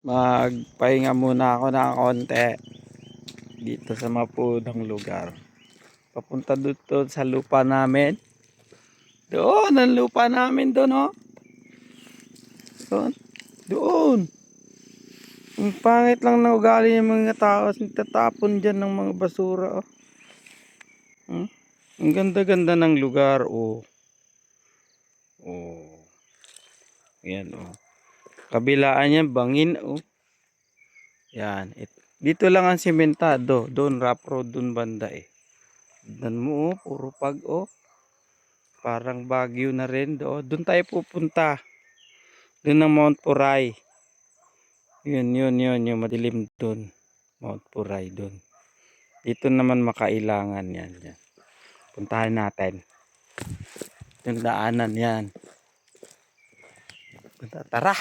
Magpahinga muna ako ng konti dito sa mapudong lugar. Papunta dito sa lupa namin. Doon, ang lupa namin doon, oh. Doon. Doon. Ang pangit lang na ugali ng mga tao. Nagtatapon dyan ng mga basura, oh. Ang ganda-ganda ng lugar, oh. Oh. Yan, oh. Kabilaan yan, bangin, oh. Yan. Dito lang ang sementado. Doon, rough road, doon banda, eh. Tignan mo, oh. Puro pag, oh. Parang Baguio na rin, oh. Doon tayo pupunta. Doon ang Mount Puray. Yun. Yung madilim doon. Mount Puray doon. Dito naman makailangan yan. Puntahan natin. Yung daanan yan. Tara!